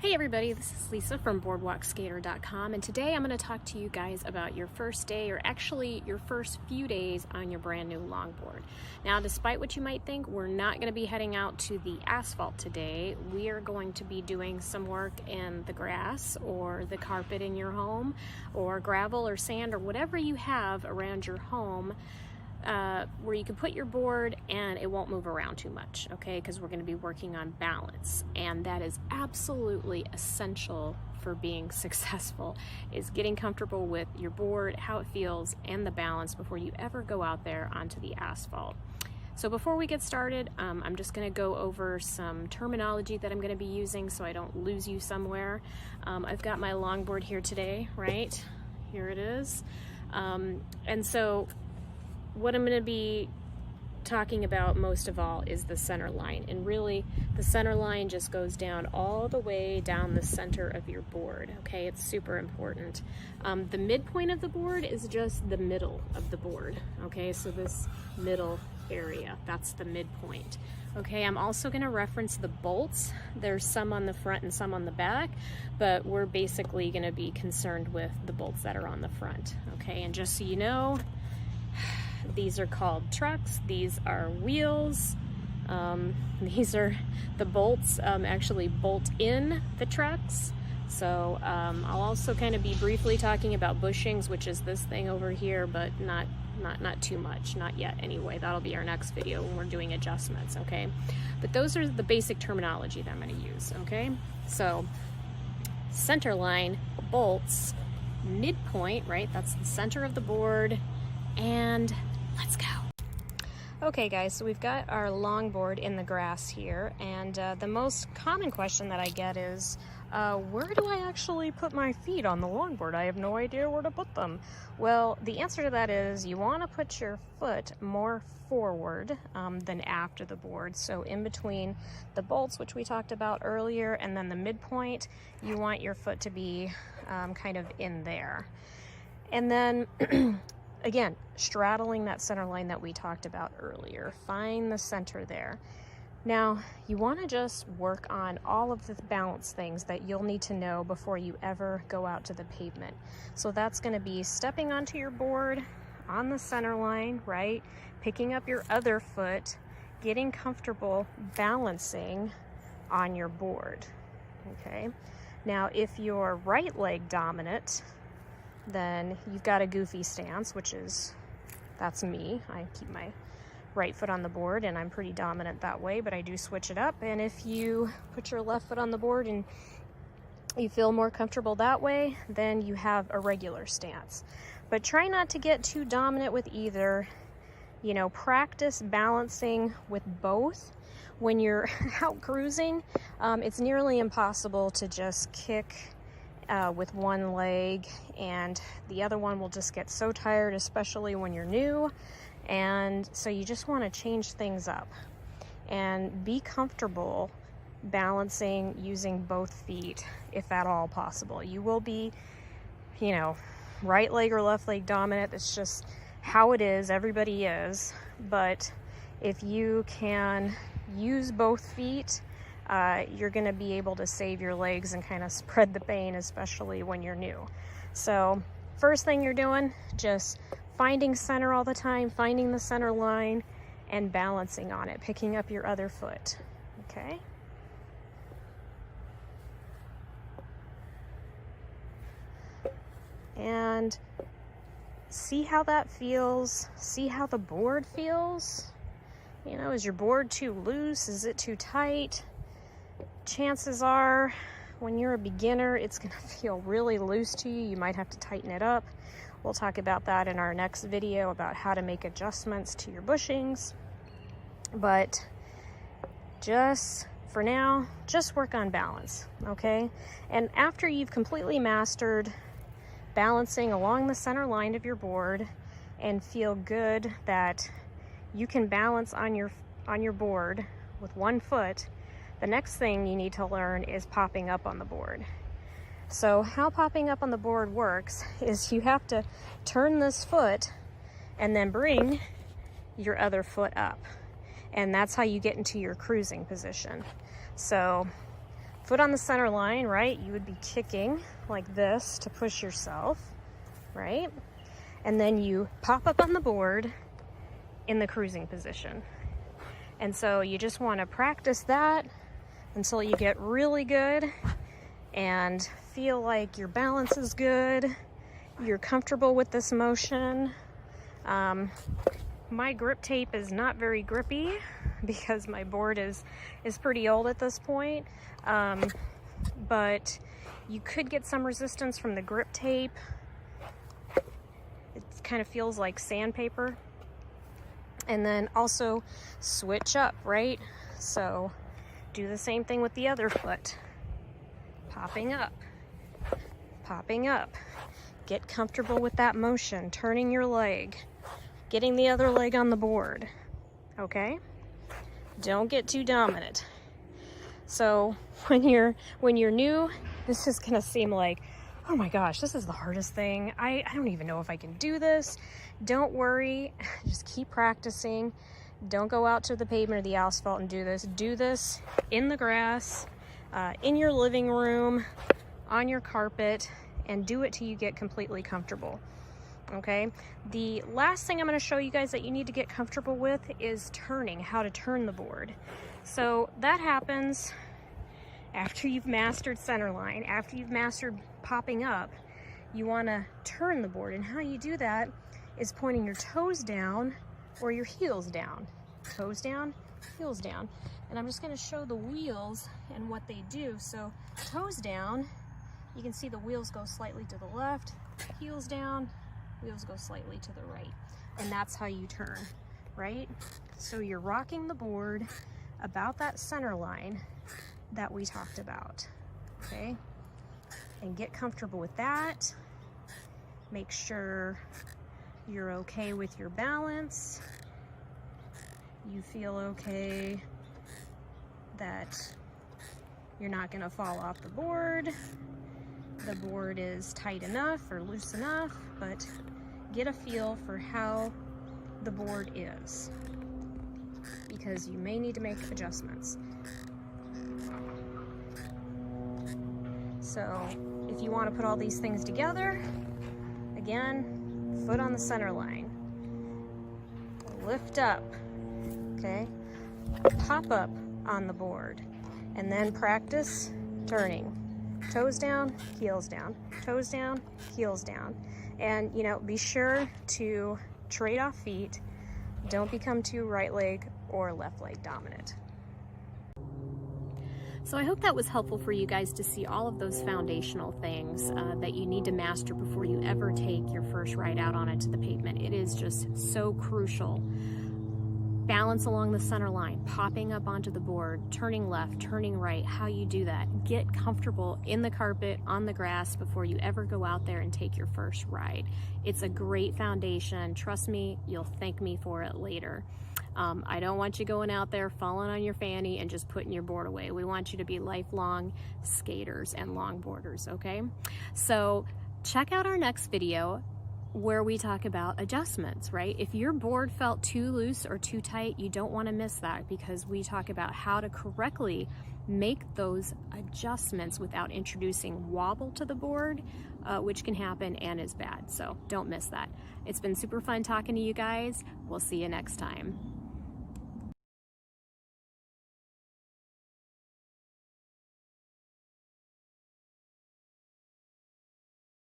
Hey everybody, this is Lisa from boardwalkskater.com, and today I'm going to talk to you guys about your first day, or actually your first few days on your brand new longboard. Now, despite what you might think, we're not going to be heading out to the asphalt today. We are going to be doing some work in the grass or the carpet in your home, or gravel or sand or whatever you have around your home, where you can put your board and it won't move around too much, okay? Because we're going to be working on balance, and that is absolutely essential for being successful, is getting comfortable with your board, how it feels, and the balance before you ever go out there onto the asphalt. So before we get started, I'm just going to go over some terminology that I'm going to be using so I don't lose you somewhere. I've got my longboard here today, right? Here it is. And so what I'm going to be talking about most of all is the center line, and really the center line just goes down all the way down the center of your board, okay? It's super important. The midpoint of the board is just the middle of the board, okay? So this middle area, that's the midpoint, okay? I'm also going to reference the bolts. There's some on the front and some on the back, but we're basically going to be concerned with the bolts that are on the front, okay? And just so you know, these are called trucks, these are wheels, these are the bolts, actually bolt in the trucks. So I'll also kind of be briefly talking about bushings, which is this thing over here, but not too much, not yet anyway. That'll be our next video when we're doing adjustments, okay? But those are the basic terminology that I'm going to use, okay? So center line, bolts, midpoint, right? That's the center of the board, and let's go. Okay guys, so we've got our longboard in the grass here, and the most common question that I get is, where do I actually put my feet on the longboard? I have no idea where to put them. Well, the answer to that is you want to put your foot more forward than after the board. So in between the bolts, which we talked about earlier, and then the midpoint, you want your foot to be kind of in there. And then again, straddling that center line that we talked about earlier. Find the center there. Now, you want to just work on all of the balance things that you'll need to know before you ever go out to the pavement. So that's going to be stepping onto your board on the center line, right? Picking up your other foot, getting comfortable balancing on your board, okay? Now, if you're right leg dominant, then you've got a goofy stance, that's me. I keep my right foot on the board and I'm pretty dominant that way, but I do switch it up. And if you put your left foot on the board and you feel more comfortable that way, then you have a regular stance. But try not to get too dominant with either. You know, practice balancing with both. When you're out cruising, it's nearly impossible to just kick with one leg, and the other one will just get so tired, especially when you're new. And so you just want to change things up and be comfortable balancing using both feet if at all possible. You will be, you know, right leg or left leg dominant. It's just how it is. Everybody is. But if you can use both feet, you're going to be able to save your legs and kind of spread the pain, especially when you're new. So first thing you're doing, just finding center all the time, finding the center line and balancing on it, picking up your other foot, okay? And see how that feels, see how the board feels. You know, is your board too loose? Is it too tight? Chances are, when you're a beginner, it's going to feel really loose to you. You might have to tighten it up. We'll talk about that in our next video about how to make adjustments to your bushings. But just for now, just work on balance, okay? And after you've completely mastered balancing along the center line of your board and feel good that you can balance on your board with one foot, the next thing you need to learn is popping up on the board. So how popping up on the board works is you have to turn this foot and then bring your other foot up. And that's how you get into your cruising position. So foot on the center line, right? You would be kicking like this to push yourself, right? And then you pop up on the board in the cruising position. And so you just want to practice that until you get really good and feel like your balance is good, you're comfortable with this motion. My grip tape is not very grippy because my board is pretty old at this point, but you could get some resistance from the grip tape. It kind of feels like sandpaper. And then also switch up, right? So do the same thing with the other foot. Popping up, get comfortable with that motion, turning your leg, getting the other leg on the board, okay? Don't get too dominant. So when you're new, this is gonna seem like, oh my gosh, this is the hardest thing. I don't even know if I can do this. Don't worry, just keep practicing. Don't go out to the pavement or the asphalt and do this. Do this in the grass, in your living room, on your carpet, and do it till you get completely comfortable, okay? The last thing I'm gonna show you guys that you need to get comfortable with is turning, how to turn the board. So that happens after you've mastered center line, after you've mastered popping up. You wanna turn the board, and how you do that is pointing your toes down or your heels down. Toes down, heels down. And I'm just gonna show the wheels and what they do. So toes down, you can see the wheels go slightly to the left, heels down, wheels go slightly to the right. And that's how you turn, right? So you're rocking the board about that center line that we talked about, okay? And get comfortable with that. Make sure you're okay with your balance. You feel okay that you're not gonna fall off the board. The board is tight enough or loose enough, but get a feel for how the board is, because you may need to make adjustments. So if you want to put all these things together, again, foot on the center line, lift up, okay, pop up on the board, and then practice turning. Toes down, heels down, toes down, heels down. And, you know, be sure to trade off feet. Don't become too right leg or left leg dominant. So I hope that was helpful for you guys to see all of those foundational things that you need to master before you ever take your first ride out on it to the pavement. It is just so crucial. Balance along the center line, popping up onto the board, turning left, turning right, how you do that. Get comfortable in the carpet, on the grass before you ever go out there and take your first ride. It's a great foundation. Trust me, you'll thank me for it later. I don't want you going out there falling on your fanny and just putting your board away. We want you to be lifelong skaters and longboarders, okay? So check out our next video where we talk about adjustments, right? If your board felt too loose or too tight, you don't want to miss that, because we talk about how to correctly make those adjustments without introducing wobble to the board, which can happen and is bad. So don't miss that. It's been super fun talking to you guys. We'll see you next time.